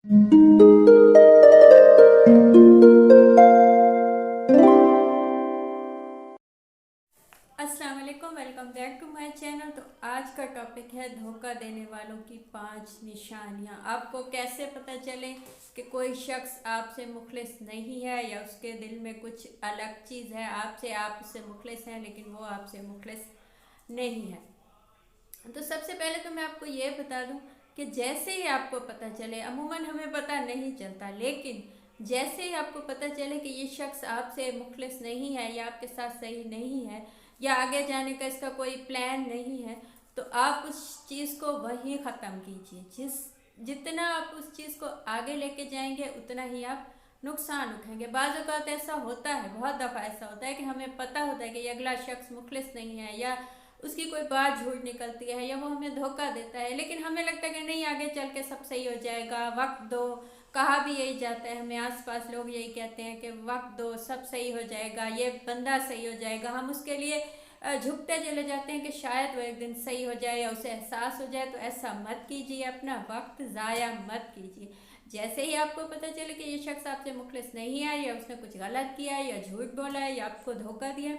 अस्सलाम वालेकुम, welcome back to my channel. तो आज का टॉपिक है धोखा देने वालों की 5 निशानियां। आपको कैसे पता चले कि कोई शख्स आपसे मुखलिस नहीं है या उसके दिल में कुछ अलग चीज़ है आपसे, आप उससे मुखलिस हैं लेकिन वो आपसे मुखलिस नहीं है। तो सबसे पहले तो मैं आपको ये बता दूं कि जैसे ही आपको पता चले, अमूमन हमें पता नहीं चलता, लेकिन जैसे ही आपको पता चले कि ये शख्स आपसे मुखलिस नहीं है या आपके साथ सही नहीं है या आगे जाने का इसका कोई प्लान नहीं है, तो आप उस चीज़ को वहीं ख़त्म कीजिए। जितना आप उस चीज़ को आगे लेके जाएंगे उतना ही आप नुकसान उठाएंगे। बाज़ औक़ात ऐसा होता है, बहुत दफ़ा ऐसा होता है कि हमें पता होता है कि ये अगला शख्स मुखलिस नहीं है या उसकी कोई बात झूठ निकलती है या वो हमें धोखा देता है, लेकिन हमें लगता है कि नहीं, आगे चल के सब सही हो जाएगा, वक्त दो। कहा भी यही जाता है, हमें आसपास लोग यही कहते हैं कि वक्त दो, सब सही हो जाएगा, ये बंदा सही हो जाएगा। हम उसके लिए झुकते चले जाते हैं कि शायद वो एक दिन सही हो जाए या उसे एहसास हो जाए। तो ऐसा मत कीजिए, अपना वक्त ज़ाया मत कीजिए। जैसे ही आपको पता चले कि ये शख्स आपसे मुखलिस नहीं है या उसने कुछ गलत किया है या झूठ बोला है या आपको धोखा दिया,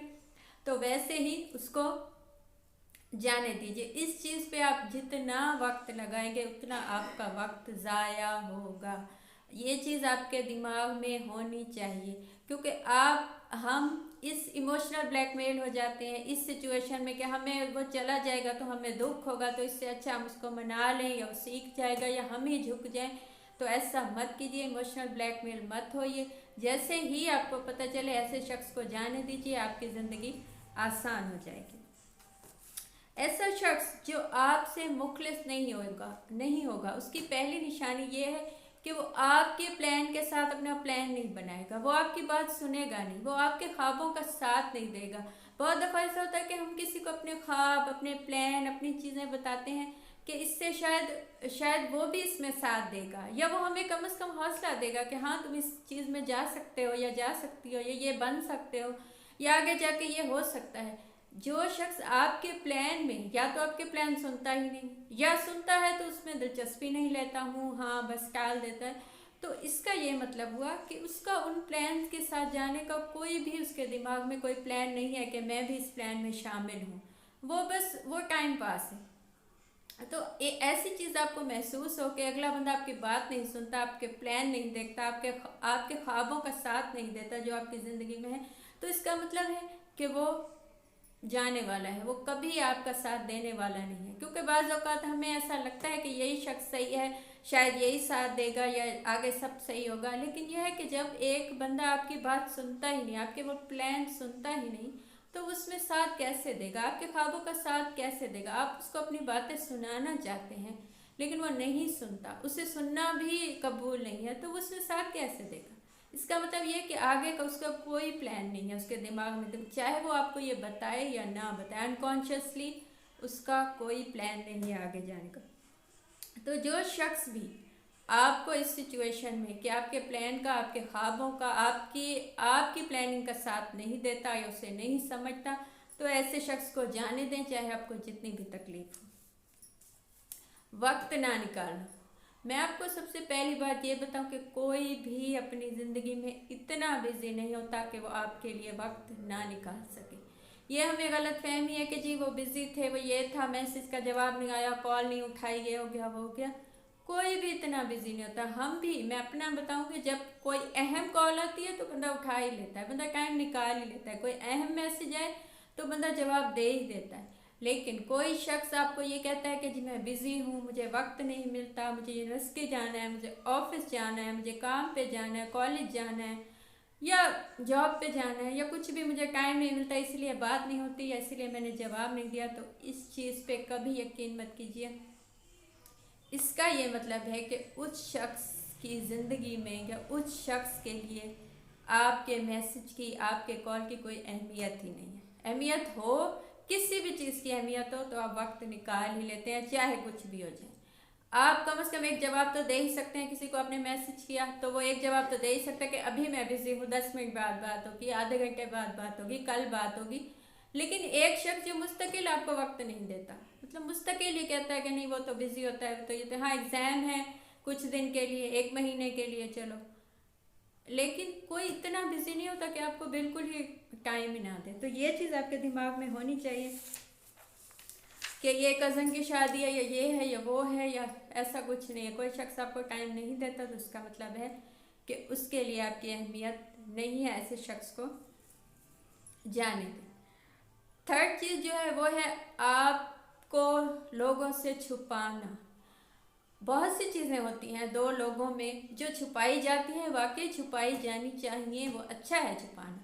तो वैसे ही उसको जाने दीजिए। इस चीज़ पे आप जितना वक्त लगाएंगे उतना आपका वक्त ज़ाया होगा। ये चीज़ आपके दिमाग में होनी चाहिए, क्योंकि हम इस इमोशनल ब्लैकमेल हो जाते हैं इस सिचुएशन में कि हमें वो चला जाएगा तो हमें दुख होगा, तो इससे अच्छा हम उसको मना लें या वो सीख जाएगा या हम ही झुक जाएं। तो ऐसा मत कीजिए, इमोशनल ब्लैकमेल मत होइए। जैसे ही आपको पता चले ऐसे शख्स को जाने दीजिए, आपकी ज़िंदगी आसान हो जाएगी। ऐसा शख्स जो आपसे मुखलिस नहीं होगा, उसकी पहली निशानी ये है कि वो आपके प्लान के साथ अपना प्लान नहीं बनाएगा, वो आपकी बात सुनेगा नहीं, वो आपके ख्वाबों का साथ नहीं देगा। बहुत दफ़ा ऐसा होता है कि हम किसी को अपने ख्वाब, अपने प्लान, अपनी चीज़ें बताते हैं कि इससे शायद शायद वो भी इसमें साथ देगा या वो हमें कम से कम हौसला देगा कि हाँ, तुम इस चीज़ में जा सकते हो या जा सकती हो या ये बन सकते हो या आगे जाके ये हो सकता है। जो शख्स आपके प्लान में, या तो आपके प्लान सुनता ही नहीं या सुनता है तो उसमें दिलचस्पी नहीं लेता हूँ, हाँ बस टाल देता है, तो इसका ये मतलब हुआ कि उसका उन प्लान के साथ जाने का कोई भी उसके दिमाग में कोई प्लान नहीं है कि मैं भी इस प्लान में शामिल हूँ। वो बस वो टाइम पास है। तो ऐसी चीज़ आपको महसूस हो कि अगला बंदा आपकी बात नहीं सुनता, आपके प्लान नहीं देखता, आपके ख्वाबों का साथ नहीं देता जो आपकी ज़िंदगी में है, तो इसका मतलब है कि वो जाने वाला है, वो कभी आपका साथ देने वाला नहीं है। क्योंकि बाज़ औक़ात हमें ऐसा लगता है कि यही शख्स सही है, शायद यही साथ देगा या आगे सब सही होगा, लेकिन यह है कि जब एक बंदा आपकी बात सुनता ही नहीं, आपके वो प्लान सुनता ही नहीं, तो उसमें साथ कैसे देगा, आपके ख्वाबों का साथ कैसे देगा। आप उसको अपनी बातें सुनाना चाहते हैं लेकिन वो नहीं सुनता, उसे सुनना भी कबूल नहीं है, तो वो उसमें साथ कैसे देगा। इसका मतलब ये कि आगे का उसका कोई प्लान नहीं है उसके दिमाग में, तो चाहे वो आपको ये बताए या ना बताए, अनकॉन्शियसली उसका कोई प्लान नहीं है आगे जाने का। तो जो शख्स भी आपको इस सिचुएशन में कि आपके प्लान का, आपके ख्वाबों का, आपकी आपकी प्लानिंग का साथ नहीं देता या उसे नहीं समझता, तो ऐसे शख्स को जाने दें, चाहे आपको जितनी भी तकलीफ हो। वक्त ना निकालना। मैं आपको सबसे पहली बात ये बताऊं कि कोई भी अपनी ज़िंदगी में इतना बिजी नहीं होता कि वो आपके लिए वक्त ना निकाल सके। ये हमें गलत फहमी है कि जी वो बिज़ी थे, वो ये था, मैसेज का जवाब नहीं आया, कॉल नहीं उठाई, ये हो गया वो हो गया। कोई भी इतना बिजी नहीं होता। हम भी, मैं अपना बताऊं कि जब कोई अहम कॉल आती है तो बंदा उठा ही लेता है, बंदा टाइम निकाल ही लेता है। कोई अहम मैसेज आए तो बंदा जवाब दे ही देता है। लेकिन कोई शख्स आपको ये कहता है कि जी मैं बिज़ी हूँ, मुझे वक्त नहीं मिलता, मुझे यूनिवर्सिटी जाना है, मुझे ऑफिस जाना है, मुझे काम पे जाना है, कॉलेज जाना है या जॉब पे जाना है या कुछ भी, मुझे टाइम नहीं मिलता इसलिए बात नहीं होती या इसलिए मैंने जवाब नहीं दिया, तो इस चीज़ पे कभी यकीन मत कीजिए। इसका ये मतलब है कि उस शख्स की ज़िंदगी में या उस शख्स के लिए आपके मैसेज की, आपके कॉल की कोई अहमियत ही नहीं है। अहमियत हो, किसी भी चीज़ की अहमियत हो, तो आप वक्त निकाल ही लेते हैं, चाहे कुछ भी हो जाए। आप कम से कम एक जवाब तो दे ही सकते हैं। किसी को आपने मैसेज किया तो वो एक जवाब तो दे ही सकता है कि अभी मैं बिजी हूँ, 10 मिनट बाद बात होगी, आधे घंटे बाद बात होगी, कल बात होगी। लेकिन एक शख्स जो मुस्तकिल आपको वक्त नहीं देता, मतलब मुस्तकिल ये कहता है कि नहीं वो तो बिजी होता है, तो ये तो हाँ एग्ज़ाम है कुछ दिन के लिए, 1 महीने के लिए चलो, लेकिन कोई इतना बिजी नहीं होता कि आपको बिल्कुल ही टाइम ही ना दे। तो ये चीज़ आपके दिमाग में होनी चाहिए कि ये कज़न की शादी है या ये है या वो है, या ऐसा कुछ नहीं है। कोई शख्स आपको टाइम नहीं देता तो उसका मतलब है कि उसके लिए आपकी अहमियत नहीं है। ऐसे शख्स को जाने दें। थर्ड चीज़ जो है वो है आपको लोगों से छुपाना। बहुत सी चीज़ें होती हैं दो लोगों में जो छुपाई जाती हैं, वाकई छुपाई जानी चाहिए, वो अच्छा है छुपाना।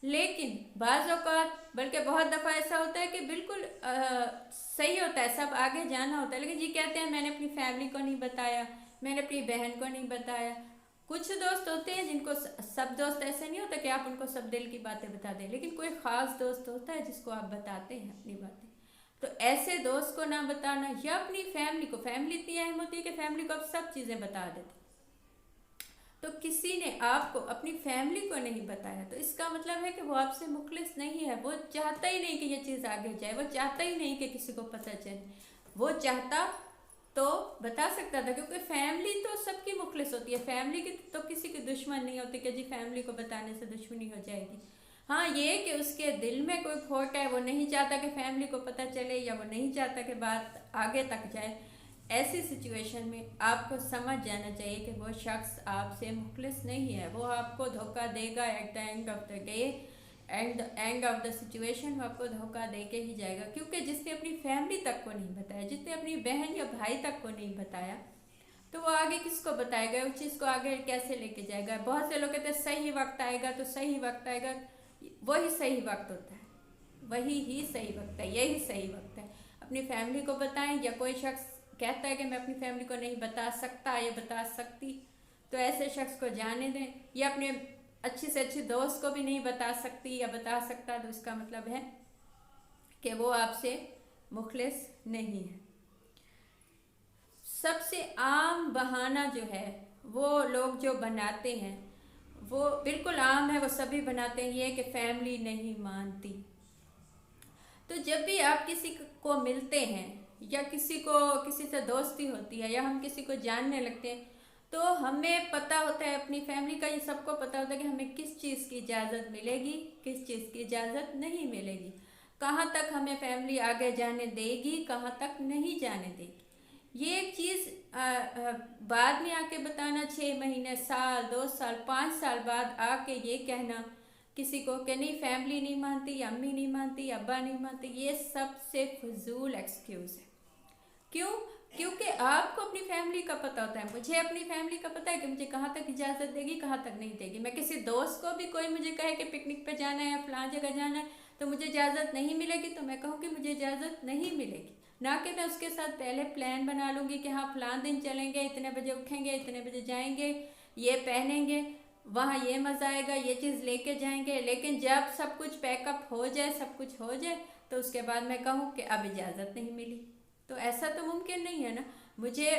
लेकिन बाज़ औक़ात, बल्कि बहुत दफ़ा ऐसा होता है कि बिल्कुल सही होता है, सब आगे जाना होता है, लेकिन ये कहते हैं मैंने अपनी फैमिली को नहीं बताया, मैंने अपनी बहन को नहीं बताया। कुछ दोस्त होते हैं जिनको, सब दोस्त ऐसे नहीं होता कि आप उनको सब दिल की बातें बता दें, लेकिन कोई ख़ास दोस्त होता है जिसको आप बताते हैं अपनी बातें। तो ऐसे दोस्त को ना बताना, या अपनी फैमिली को, फैमिली इतनी अहम होती है कि फैमिली को आप सब चीज़ें बता देते। तो किसी ने आपको अपनी फैमिली को नहीं बताया तो इसका मतलब है कि वो आपसे मुखलिस नहीं है। वो चाहता ही नहीं कि ये चीज़ आगे जाए, वो चाहता ही नहीं कि किसी को पता चले। वो चाहता तो बता सकता था, क्योंकि फैमिली तो सबकी मुखलिस होती है। फैमिली की तो किसी की दुश्मन नहीं होती कि जी फैमिली को बताने से दुश्मनी हो जाएगी। हाँ, ये कि उसके दिल में कोई खोट है, वो नहीं चाहता कि फैमिली को पता चले, या वो नहीं चाहता कि बात आगे तक जाए। ऐसी सिचुएशन में आपको समझ जाना चाहिए कि वो शख्स आपसे मुखलिस नहीं है। वो आपको धोखा देगा at the end of the day, end of the situation वो आपको धोखा दे के ही जाएगा। क्योंकि जिसने अपनी फैमिली तक को नहीं बताया, जिसने अपनी बहन या भाई तक को नहीं बताया, तो वो आगे किसको बताएगा, उस चीज़ को आगे कैसे लेके जाएगा। बहुत से लोग कहते हैं सही वक्त आएगा, तो सही वक्त आएगा। वही सही वक्त होता है, वही ही सही वक्त है, यही सही वक्त है। अपनी फैमिली को बताएं। या कोई शख्स कहता है कि मैं अपनी फैमिली को नहीं बता सकता या बता सकती, तो ऐसे शख्स को जाने दें। या अपने अच्छी से अच्छी दोस्त को भी नहीं बता सकती या बता सकता, तो इसका मतलब है कि वो आपसे मुखलिस नहीं है। सबसे आम बहाना जो है वो लोग जो बनाते हैं, वो बिल्कुल आम है, वो सभी बनाते हैं, ये कि फैमिली नहीं मानती। तो जब भी आप किसी को मिलते हैं या किसी से दोस्ती होती है या हम किसी को जानने लगते हैं, तो हमें पता होता है, अपनी फैमिली का ये सबको पता होता है कि हमें किस चीज़ की इजाज़त मिलेगी, किस चीज़ की इजाज़त नहीं मिलेगी, कहाँ तक हमें फैमिली आगे जाने देगी, कहाँ तक नहीं जाने देगी। ये एक चीज़ बाद में आके बताना, 6 महीने, साल, 2 साल, 5 साल बाद आके ये कहना किसी को कि नहीं फैमिली नहीं मानती, या अम्मी नहीं मानती, या अब्बा नहीं मानती, ये सबसे फजूल एक्सक्यूज़ है। क्यों? क्योंकि आपको अपनी फैमिली का पता होता है, मुझे अपनी फैमिली का पता है कि मुझे कहाँ तक इजाज़त देगी, कहाँ तक नहीं देगी। मैं किसी दोस्त को भी कोई मुझे कहे कि पिकनिक पे जाना है या फलां जगह जाना है तो मुझे इजाज़त नहीं मिलेगी, तो मैं कहूँ कि मुझे इजाज़त नहीं मिलेगी, ना कि मैं उसके साथ पहले प्लान बना लूँगी कि हाँ फलां दिन चलेंगे, इतने बजे उठेंगे, इतने बजे जाएंगे, ये पहनेंगे, वहाँ ये मज़ा आएगा, ये चीज़ लेके जाएंगे। लेकिन जब सब कुछ पैकअप हो जाए, सब कुछ हो जाए, तो उसके बाद मैं कहूँ कि अब इजाज़त नहीं मिली, तो ऐसा तो मुमकिन नहीं है ना। मुझे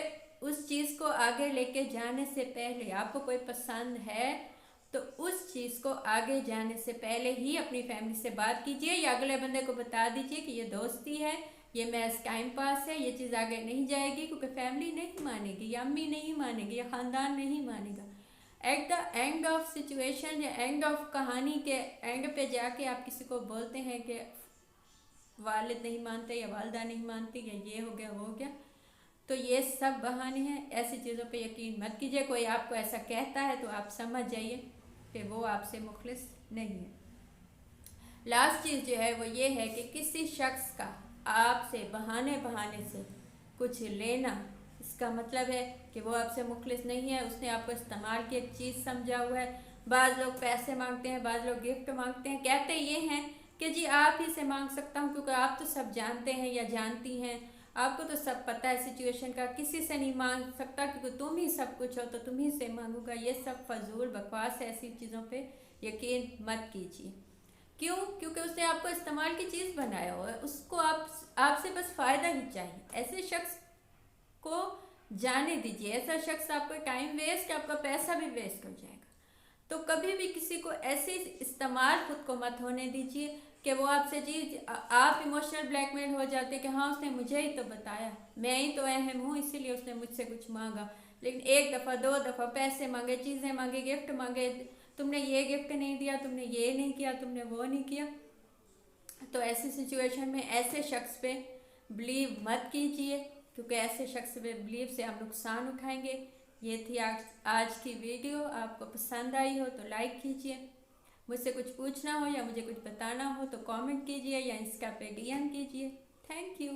उस चीज़ को आगे लेके जाने से पहले, आपको कोई पसंद है तो उस चीज़ को आगे जाने से पहले ही अपनी फैमिली से बात कीजिए, या अगले बंदे को बता दीजिए कि ये दोस्ती है, ये मैच टाइम पास है, ये चीज़ आगे नहीं जाएगी, क्योंकि फैमिली नहीं मानेगी, या अम्मी नहीं मानेगी, या ख़ानदान नहीं मानेगा। At the end of situation या एंड ऑफ कहानी के एंड पे जाके आप किसी को बोलते हैं कि वालिद नहीं मानते या वालदा नहीं मानती, या ये हो गया वो हो गया, तो ये सब बहाने हैं। ऐसी चीज़ों पे यकीन मत कीजिए। कोई आपको ऐसा कहता है तो आप समझ जाइए कि वो आपसे मुखलिस नहीं है। लास्ट चीज़ जो है वो ये है कि किसी शख्स का आपसे बहाने से कुछ लेना, इसका मतलब है कि वो आपसे मुखलिस नहीं है, उसने आपको इस्तेमाल की एक चीज़ समझा हुआ है। बाज़ लोग पैसे मांगते हैं, बाज़ लोग गिफ्ट मांगते हैं, कहते ये हैं कि जी आप ही से मांग सकता हूँ क्योंकि आप तो सब जानते हैं या जानती हैं, आपको तो सब पता है सिचुएशन का, किसी से नहीं मांग सकता क्योंकि तुम ही सब कुछ हो, तो तुम ही से मांगूंगा। ये सब फजूल बकवास है, ऐसी चीज़ों पे यकीन मत कीजिए। क्यों? क्योंकि उसने आपको इस्तेमाल की चीज़ बनाया हुआ है, उसको आपसे बस फ़ायदा ही चाहिए। ऐसे शख्स को जाने दीजिए। ऐसा शख्स आपका टाइम वेस्ट, आपका पैसा भी वेस्ट हो जाएगा। तो कभी भी किसी को ऐसे इस्तेमाल खुद को मत होने दीजिए कि वो आपसे जी, आप इमोशनल ब्लैकमेल हो जाते कि हाँ उसने मुझे ही तो बताया, मैं ही तो अहम हूँ इसीलिए उसने मुझसे कुछ मांगा। लेकिन एक दफ़ा 2 दफ़ा पैसे मांगे, चीज़ें मांगे, गिफ्ट मांगे, तुमने ये गिफ्ट नहीं दिया, तुमने ये नहीं किया, तुमने वो नहीं किया। तो ऐसी सिचुएशन में ऐसे शख्स पे बिलीव मत कीजिए, क्योंकि ऐसे शख्स पे बिलीव से आप नुकसान उठाएंगे। ये थी आज की वीडियो। आपको पसंद आई हो तो लाइक कीजिए। मुझसे कुछ पूछना हो या मुझे कुछ बताना हो तो कमेंट कीजिए या इंस्टा पे DM कीजिए। Thank you.